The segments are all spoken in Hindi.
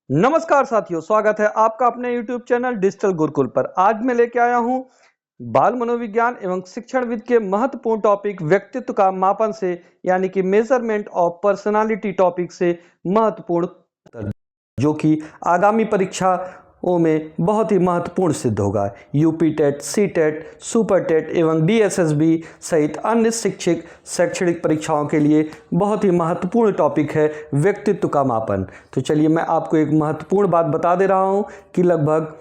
नमस्कार साथियों, स्वागत है आपका अपने YouTube चैनल डिजिटल गुरुकुल पर। आज मैं लेके आया हूं बाल मनोविज्ञान एवं शिक्षणविद के महत्वपूर्ण टॉपिक व्यक्तित्व का मापन से यानी कि मेजरमेंट ऑफ पर्सनालिटी टॉपिक से महत्वपूर्ण उत्तर, जो कि आगामी परीक्षाओं में बहुत ही महत्वपूर्ण सिद्ध होगा। UP TET, C TET, super TET एवं DSSB सहित अन्य शैक्षणिक परीक्षाओं के लिए बहुत ही महत्वपूर्ण टॉपिक है व्यक्तित्व का मापन। तो चलिए मैं आपको एक महत्वपूर्ण बात बता दे रहा हूं कि लगभग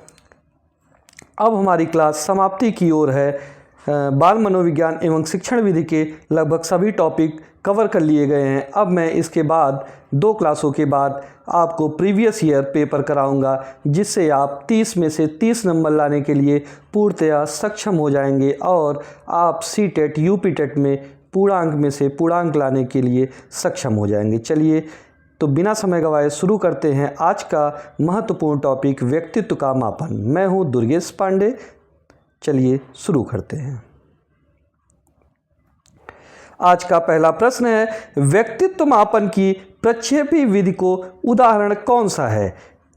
अब हमारी क्लास समाप्ति की ओर है। बाल मनोविज्ञान एवं शिक्षण विधि के लगभग सभी टॉपिक कवर कर लिए गए हैं। अब मैं इसके बाद 2 क्लासों के बाद आपको प्रीवियस ईयर पेपर कराऊंगा, जिससे आप 30 में से 30 नंबर लाने के लिए पूर्णतया सक्षम हो जाएंगे और आप सी टेट, यूपी टेट में पूर्णांक में से पूर्णांक लाने के लिए सक्षम हो जाएंगे। चलिए तो बिना समय गवाए शुरू करते हैं आज का महत्वपूर्ण टॉपिक व्यक्तित्व का मापन। मैं हूं दुर्गेश पांडे। चलिए शुरू करते हैं। आज का पहला प्रश्न है, व्यक्तित्व मापन की प्रक्षेपी विधि को उदाहरण कौन सा है?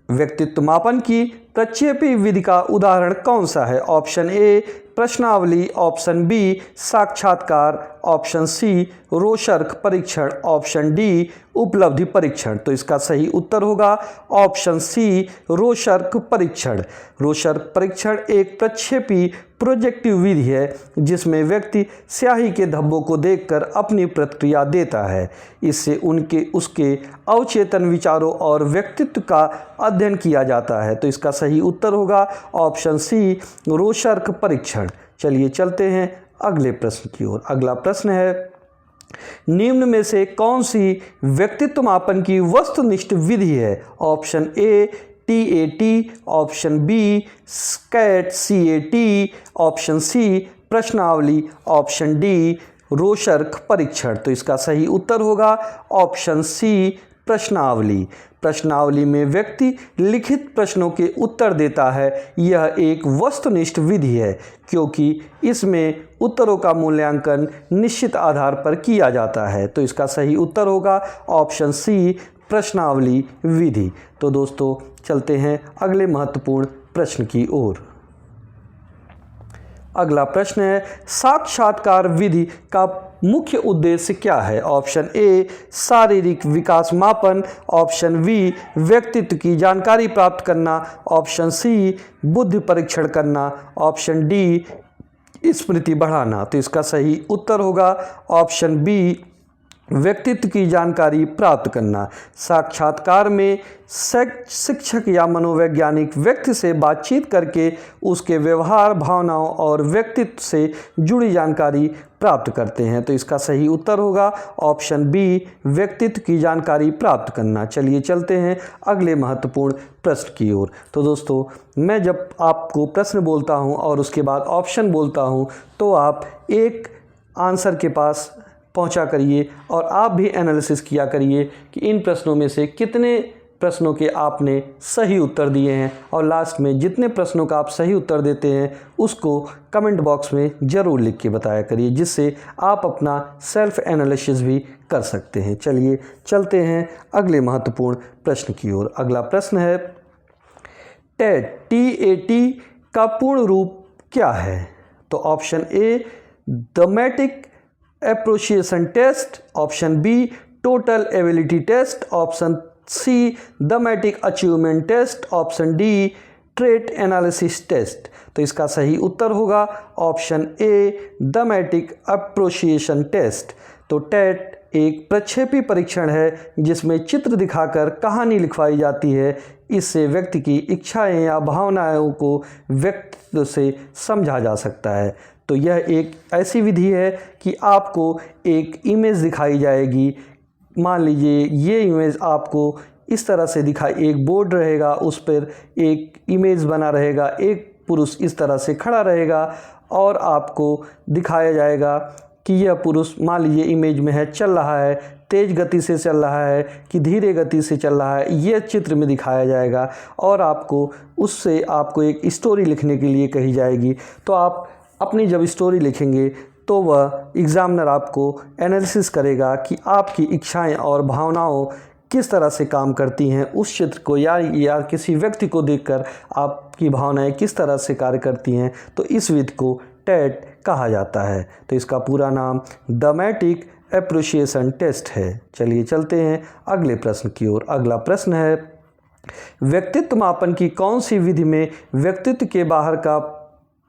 व्यक्तित्व मापन की प्रक्षेपी विधि का उदाहरण कौन सा है? ऑप्शन ए प्रश्नावली, ऑप्शन बी साक्षात्कार, ऑप्शन सी रोशर्क परीक्षण, ऑप्शन डी उपलब्धि परीक्षण। तो इसका सही उत्तर होगा ऑप्शन सी रोशर्क परीक्षण। रोशर्क परीक्षण एक प्रक्षेपी प्रोजेक्टिव विधि है जिसमें व्यक्ति स्याही के धब्बों को देखकर अपनी प्रतिक्रिया देता है। इससे उसके अवचेतन विचारों और व्यक्तित्व का अध्ययन किया जाता है। तो इसका सही उत्तर होगा ऑप्शन सी रोशर्क परीक्षण। चलिए चलते हैं अगले प्रश्न की ओर। अगला प्रश्न है, निम्न में से कौन सी व्यक्तित्व मापन की वस्तुनिष्ठ विधि है? Option A TAT, option B SCAT CAT, option C प्रश्नावली, ऑप्शन डी रोशर्क परीक्षण। तो इसका सही उत्तर होगा ऑप्शन सी प्रश्नावली। प्रश्नावली में व्यक्ति लिखित प्रश्नों के उत्तर देता है। यह एक वस्तुनिष्ठ विधि है क्योंकि इसमें उत्तरों का मूल्यांकन निश्चित आधार पर किया जाता है। तो इसका सही उत्तर होगा ऑप्शन सी प्रश्नावली विधि। तो दोस्तों चलते हैं अगले महत्वपूर्ण प्रश्न की ओर। अगला प्रश्न है, साक्षात्कार विधि का मुख्य उद्देश्य क्या है? ऑप्शन ए शारीरिक विकास मापन, ऑप्शन बी व्यक्तित्व की जानकारी प्राप्त करना, ऑप्शन सी बुद्धि परीक्षण करना, ऑप्शन डी स्मृति बढ़ाना। तो इसका सही उत्तर होगा ऑप्शन बी व्यक्तित्व की जानकारी प्राप्त करना। साक्षात्कार में शिक्षक या मनोवैज्ञानिक व्यक्ति से बातचीत करके उसके व्यवहार, भावनाओं और व्यक्तित्व से जुड़ी जानकारी प्राप्त करते हैं। तो इसका सही उत्तर होगा ऑप्शन बी व्यक्तित्व की जानकारी प्राप्त करना। चलिए चलते हैं अगले महत्वपूर्ण प्रश्न की ओर। तो दोस्तों मैं जब आपको प्रश्न बोलता हूं और उसके बाद ऑप्शन बोलता हूं तो आप एक आंसर के पास पहुंचा करिए और आप भी एनालिसिस किया करिए कि इन प्रश्नों में से कितने प्रश्नों के आपने सही उत्तर दिए हैं, और लास्ट में जितने प्रश्नों का आप सही उत्तर देते हैं उसको कमेंट बॉक्स में ज़रूर लिख के बताया करिए, जिससे आप अपना सेल्फ एनालिसिस भी कर सकते हैं। चलिए चलते हैं अगले महत्वपूर्ण प्रश्न की ओर। अगला प्रश्न है, TAT का पूर्ण रूप क्या है? तो option A thematic apperception test, option B total ability test, option C thematic achievement test, option D trait analysis test. तो इसका सही उत्तर होगा option A thematic apperception test. तो टेट एक प्रक्षेपी परीक्षण है जिसमें चित्र दिखाकर कहानी लिखवाई जाती है। इससे व्यक्ति की इच्छाएं या भावनाओं को व्यक्तित्व से समझा जा सकता है। तो यह एक ऐसी विधि है कि आपको एक इमेज दिखाई जाएगी। मान लीजिए ये इमेज आपको इस तरह से दिखाई, एक बोर्ड रहेगा, उस पर एक इमेज बना रहेगा, एक पुरुष इस तरह से खड़ा रहेगा और आपको दिखाया जाएगा कि यह पुरुष मान लीजिए इमेज में है, चल रहा है, तेज़ गति से चल रहा है कि धीरे गति से चल रहा है, यह चित्र में दिखाया जाएगा और आपको एक स्टोरी लिखने के लिए कही जाएगी। तो आप अपनी जब स्टोरी लिखेंगे तो वह एग्जामिनर आपको एनालिसिस करेगा कि आपकी इच्छाएं और भावनाओं किस तरह से काम करती हैं, उस चित्र को या किसी व्यक्ति को देखकर आपकी भावनाएं किस तरह से कार्य करती हैं, तो इस विधि को टेट कहा जाता है। तो इसका पूरा नाम डोमेटिक एप्रिसिएशन टेस्ट है। चलिए चलते हैं अगले प्रश्न की ओर। अगला प्रश्न है, व्यक्तित्व मापन की कौन सी विधि में व्यक्तित्व के बाहर का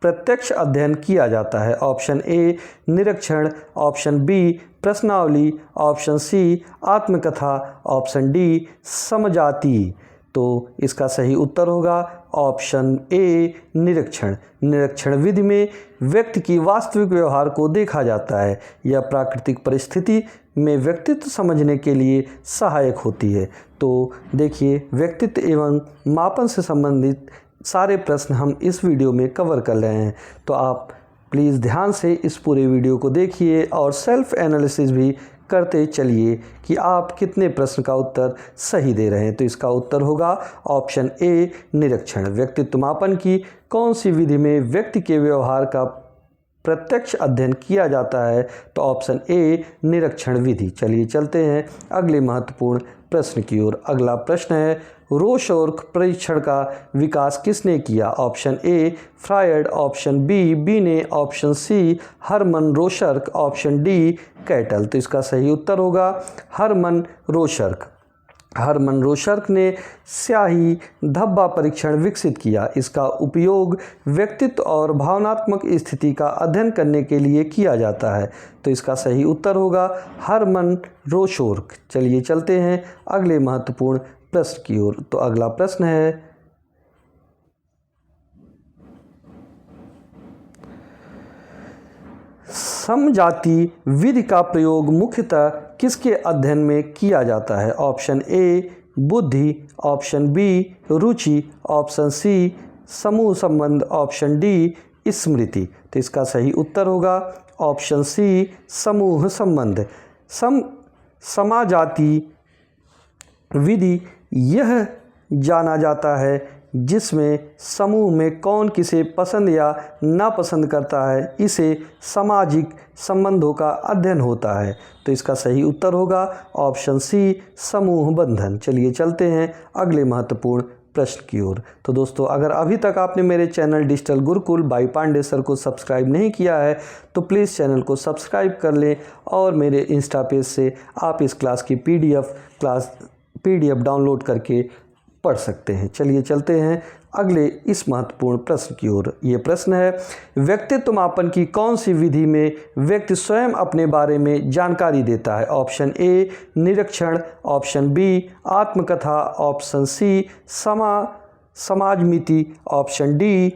प्रत्यक्ष अध्ययन किया जाता है? ऑप्शन ए निरीक्षण, ऑप्शन बी प्रश्नावली, ऑप्शन सी आत्मकथा, ऑप्शन डी समझाती। तो इसका सही उत्तर होगा ऑप्शन ए निरीक्षण। निरीक्षण विधि में व्यक्ति की वास्तविक व्यवहार को देखा जाता है। यह प्राकृतिक परिस्थिति में व्यक्तित्व समझने के लिए सहायक होती है। तो देखिए, व्यक्तित्व एवं मापन से संबंधित सारे प्रश्न हम इस वीडियो में कवर कर रहे हैं। तो आप प्लीज़ ध्यान से इस पूरे वीडियो को देखिए और सेल्फ एनालिसिस भी करते चलिए कि आप कितने प्रश्न का उत्तर सही दे रहे हैं। तो इसका उत्तर होगा ऑप्शन ए निरीक्षण। व्यक्तित्व मापन की कौन सी विधि में व्यक्ति के व्यवहार का प्रत्यक्ष अध्ययन किया जाता है? तो ऑप्शन ए निरीक्षण विधि। चलिए चलते हैं अगले महत्वपूर्ण प्रश्न की ओर। अगला प्रश्न है, रोशोर्क परीक्षण का विकास किसने किया? Option A Freud, option B ने, option C Hermann Rorschach, option D Cattell. तो इसका सही उत्तर होगा हरमन रोशर्क। हरमन रोशर्क ने स्याही धब्बा परीक्षण विकसित किया। इसका उपयोग व्यक्तित्व और भावनात्मक स्थिति का अध्ययन करने के लिए किया जाता है। तो इसका सही उत्तर होगा हरमन रोशोर्क। चलिए चलते हैं अगले महत्वपूर्ण प्रश्न की ओर। तो अगला प्रश्न है, समझाती विधि का प्रयोग मुख्यतः किसके अध्ययन में किया जाता है? ऑप्शन ए बुद्धि, ऑप्शन बी रुचि, ऑप्शन सी समूह संबंध, ऑप्शन डी स्मृति। तो इसका सही उत्तर होगा ऑप्शन सी समूह संबंध। समाजाती विधि यह जाना जाता है जिसमें समूह में कौन किसे पसंद या नापसंद करता है, इसे सामाजिक संबंधों का अध्ययन होता है। तो इसका सही उत्तर होगा ऑप्शन सी समूह बंधन। चलिए चलते हैं अगले महत्वपूर्ण प्रश्न की ओर। तो दोस्तों, अगर अभी तक आपने मेरे channel digital Gurukul by Pandey sir को सब्सक्राइब नहीं किया है तो प्लीज़ चैनल को सब्सक्राइब कर लें और मेरे इंस्टा पेज से आप इस क्लास की पीडीएफ डाउनलोड करके पढ़ सकते हैं। चलिए चलते हैं अगले इस महत्वपूर्ण प्रश्न की ओर। ये प्रश्न है, व्यक्तित्व मापन की कौन सी विधि में व्यक्ति स्वयं अपने बारे में जानकारी देता है? ऑप्शन ए निरीक्षण, ऑप्शन बी आत्मकथा, ऑप्शन सी समाजमिति, ऑप्शन डी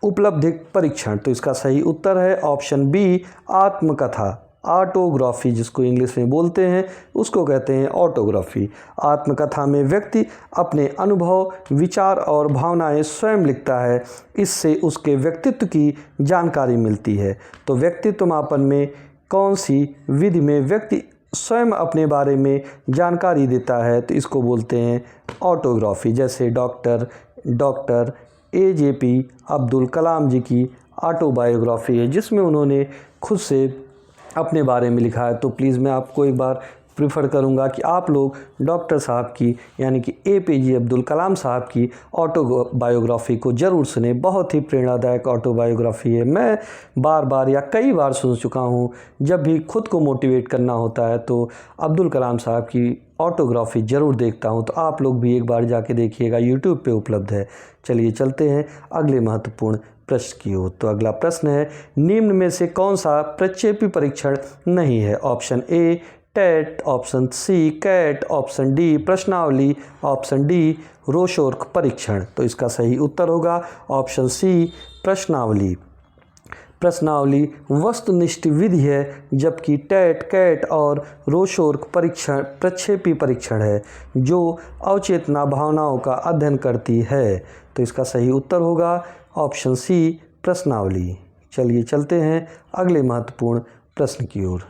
उपलब्धि परीक्षण। तो इसका सही उत्तर है ऑप्शन बी आत्मकथा। ऑटोग्राफी जिसको इंग्लिश में बोलते हैं उसको कहते हैं ऑटोग्राफी। आत्मकथा में व्यक्ति अपने अनुभव, विचार और भावनाएं स्वयं लिखता है। इससे उसके व्यक्तित्व की जानकारी मिलती है। तो व्यक्तित्व मापन में कौन सी विधि में व्यक्ति स्वयं अपने बारे में जानकारी देता है? तो इसको बोलते हैं ऑटोग्राफी। जैसे डॉक्टर AJP अब्दुल कलाम जी की ऑटोबायोग्राफी है जिसमें उन्होंने खुद से अपने बारे में लिखा है। तो प्लीज़ मैं आपको एक बार प्रीफर करूंगा कि आप लोग डॉक्टर साहब की यानी कि APJ अब्दुल कलाम साहब की ऑटोबायोग्राफी को ज़रूर सुने। बहुत ही प्रेरणादायक ऑटोबायोग्राफी है। मैं बार बार या कई बार सुन चुका हूँ। जब भी खुद को मोटिवेट करना होता है तो अब्दुल कलाम साहब की ऑटोग्राफी ज़रूर देखता हूँ। तो आप लोग भी एक बार जाके देखिएगा, यूट्यूब पे उपलब्ध है। चलिए चलते हैं अगले महत्वपूर्ण प्रश्न की ओर। तो अगला प्रश्न है, निम्न में से कौन सा प्रक्षेपी परीक्षण नहीं है? Option A TAT, option C CAT, option D प्रश्नावली, ऑप्शन डी रोशोर्क परीक्षण। तो इसका सही उत्तर होगा ऑप्शन सी प्रश्नावली। प्रश्नावली वस्तुनिष्ठ विधि है जबकि टेट, कैट और रोशोर्क परीक्षण प्रक्षेपी परीक्षण है जो अवचेतना भावनाओं का अध्ययन करती है। तो इसका सही उत्तर होगा ऑप्शन सी प्रश्नावली। चलिए चलते हैं अगले महत्वपूर्ण प्रश्न की ओर।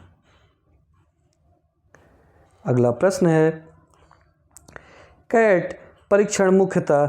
अगला प्रश्न है, कैट परीक्षण मुख्यतः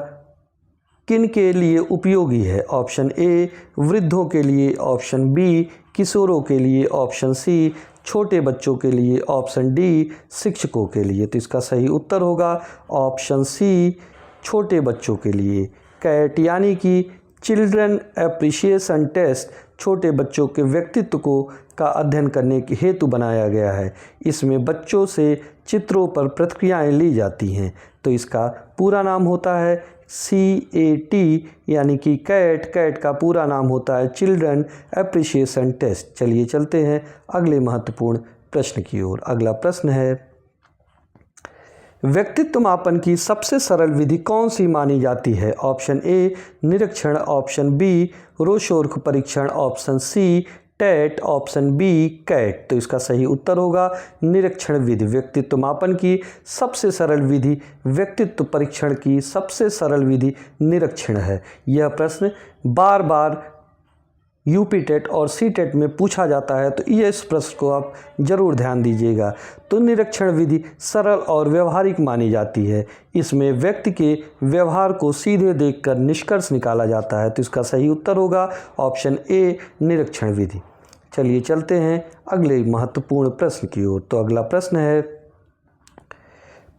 किन के लिए उपयोगी है? ऑप्शन ए वृद्धों के लिए, ऑप्शन बी किशोरों के लिए, ऑप्शन सी छोटे बच्चों के लिए, ऑप्शन डी शिक्षकों के लिए। तो इसका सही उत्तर होगा ऑप्शन सी छोटे बच्चों के लिए। कैट यानी कि चिल्ड्रन एप्रिसिएशन टेस्ट छोटे बच्चों के व्यक्तित्व को का अध्ययन करने के हेतु बनाया गया है। इसमें बच्चों से चित्रों पर प्रतिक्रियाएं ली जाती हैं। तो इसका पूरा नाम होता है CAT यानी कि कैट का पूरा नाम होता है चिल्ड्रन एप्रिसिएशन टेस्ट। चलिए चलते हैं अगले महत्वपूर्ण प्रश्न की ओर। अगला प्रश्न है, व्यक्तित्व मापन की सबसे सरल विधि कौन सी मानी जाती है? ऑप्शन ए निरीक्षण, ऑप्शन बी रोशोर्क परीक्षण, option C TAT, option B CAT. तो इसका सही उत्तर होगा निरीक्षण विधि। व्यक्तित्व मापन की सबसे सरल विधि, व्यक्तित्व परीक्षण की सबसे सरल विधि निरीक्षण है। यह प्रश्न बार बार यूपी टेट और सी टेट में पूछा जाता है, तो ये इस प्रश्न को आप जरूर ध्यान दीजिएगा। तो निरीक्षण विधि सरल और व्यवहारिक मानी जाती है। इसमें व्यक्ति के व्यवहार को सीधे देखकर निष्कर्ष निकाला जाता है। तो इसका सही उत्तर होगा ऑप्शन ए निरीक्षण विधि। चलिए चलते हैं अगले महत्वपूर्ण प्रश्न की ओर। तो अगला प्रश्न है,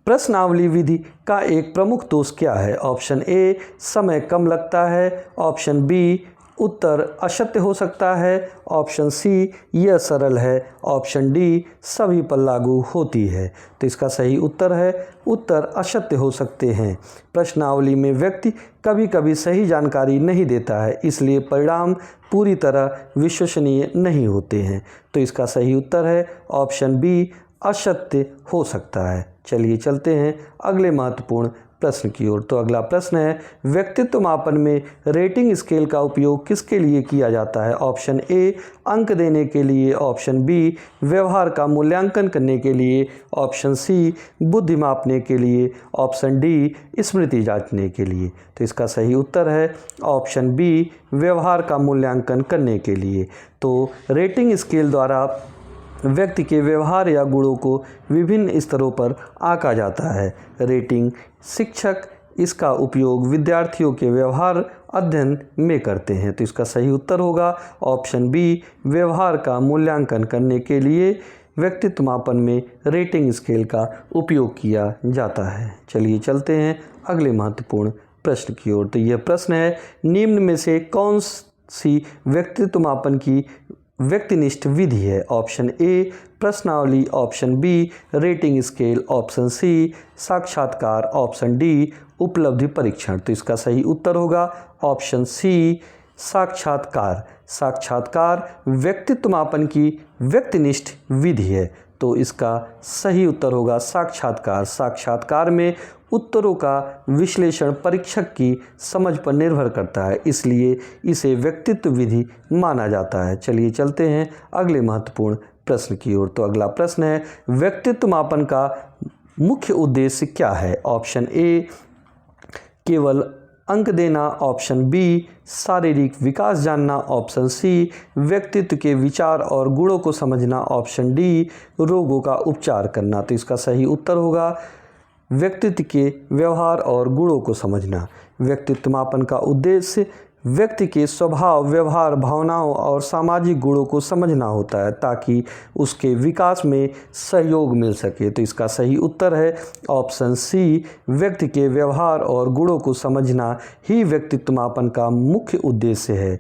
प्रश्नावली विधि का एक प्रमुख दोष क्या है? ऑप्शन ए समय कम लगता है, ऑप्शन बी उत्तर असत्य हो सकता है, ऑप्शन सी यह सरल है, ऑप्शन डी सभी पर लागू होती है। तो इसका सही उत्तर है उत्तर असत्य हो सकते हैं। प्रश्नावली में व्यक्ति कभी कभी सही जानकारी नहीं देता है, इसलिए परिणाम पूरी तरह विश्वसनीय नहीं होते हैं। तो इसका सही उत्तर है ऑप्शन बी असत्य हो सकता है। चलिए चलते हैं अगले महत्वपूर्ण प्रश्न की ओर। तो अगला प्रश्न है, व्यक्तित्व मापन में रेटिंग स्केल का उपयोग किसके लिए किया जाता है? ऑप्शन ए अंक देने के लिए, ऑप्शन बी व्यवहार का मूल्यांकन करने के लिए, ऑप्शन सी बुद्धि मापने के लिए, ऑप्शन डी स्मृति जांचने के लिए। तो इसका सही उत्तर है ऑप्शन बी व्यवहार का मूल्यांकन करने के लिए। तो रेटिंग स्केल द्वारा व्यक्ति के व्यवहार या गुणों को विभिन्न स्तरों पर आंका जाता है। रेटिंग शिक्षक इसका उपयोग विद्यार्थियों के व्यवहार अध्ययन में करते हैं। तो इसका सही उत्तर होगा ऑप्शन बी व्यवहार का मूल्यांकन करने के लिए व्यक्तित्व मापन में रेटिंग स्केल का उपयोग किया जाता है। चलिए चलते हैं अगले महत्वपूर्ण प्रश्न की ओर। तो यह प्रश्न है, निम्न में से कौन सी व्यक्तित्व मापन की व्यक्तिनिष्ठ विधि है? ऑप्शन ए प्रश्नावली, option B rating scale, option C साक्षात्कार, ऑप्शन डी उपलब्धि परीक्षण। तो इसका सही उत्तर होगा ऑप्शन सी साक्षात्कार। साक्षात्कार व्यक्तित्व मापन की व्यक्तिनिष्ठ विधि है। तो इसका सही उत्तर होगा साक्षात्कार। साक्षात्कार में उत्तरों का विश्लेषण परीक्षक की समझ पर निर्भर करता है, इसलिए इसे व्यक्तित्व विधि माना जाता है। चलिए चलते हैं अगले महत्वपूर्ण प्रश्न की ओर। तो अगला प्रश्न है, व्यक्तित्व मापन का मुख्य उद्देश्य क्या है? ऑप्शन ए केवल अंक देना, ऑप्शन बी शारीरिक विकास जानना, ऑप्शन सी व्यक्तित्व के विचार और गुणों को समझना, ऑप्शन डी रोगों का उपचार करना। तो इसका सही उत्तर होगा व्यक्तित्व के व्यवहार और गुणों को समझना। व्यक्तित्व मापन का उद्देश्य व्यक्ति के स्वभाव, व्यवहार, भावनाओं और सामाजिक गुणों को समझना होता है, ताकि उसके विकास में सहयोग मिल सके। तो इसका सही उत्तर है ऑप्शन सी व्यक्ति के व्यवहार और गुणों को समझना ही व्यक्तित्व मापन का मुख्य उद्देश्य है।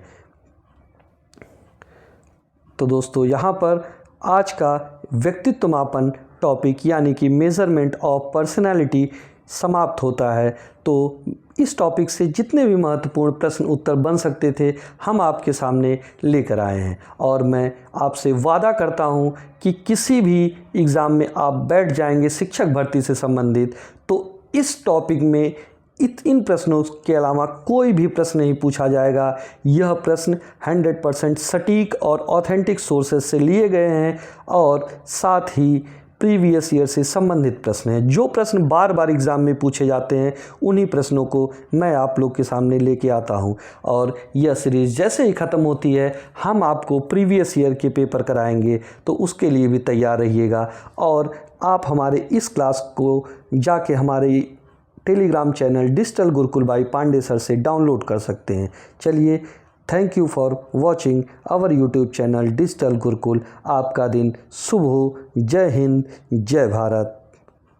तो दोस्तों, यहाँ पर आज का व्यक्तित्व मापन टॉपिक यानी कि मेजरमेंट ऑफ पर्सनालिटी समाप्त होता है। तो इस टॉपिक से जितने भी महत्वपूर्ण प्रश्न उत्तर बन सकते थे, हम आपके सामने लेकर आए हैं। और मैं आपसे वादा करता हूं कि किसी भी एग्ज़ाम में आप बैठ जाएंगे शिक्षक भर्ती से संबंधित, तो इस टॉपिक में इन प्रश्नों के अलावा कोई भी प्रश्न नहीं पूछा जाएगा। यह प्रश्न 100% सटीक और ऑथेंटिक सोर्सेज से लिए गए हैं और साथ ही प्रीवियस ईयर से संबंधित प्रश्न हैं। जो प्रश्न बार बार एग्ज़ाम में पूछे जाते हैं, उन्हीं प्रश्नों को मैं आप लोग के सामने लेके आता हूं। और यह सीरीज़ जैसे ही ख़त्म होती है, हम आपको प्रीवियस ईयर के पेपर कराएंगे, तो उसके लिए भी तैयार रहिएगा। और आप हमारे इस क्लास को जाके हमारे Telegram channel digital Gurukul by Pandey sir से डाउनलोड कर सकते हैं। चलिए thank you for watching our YouTube channel digital Gurukul. आपका दिन शुभ हो। जय हिंद, जय भारत।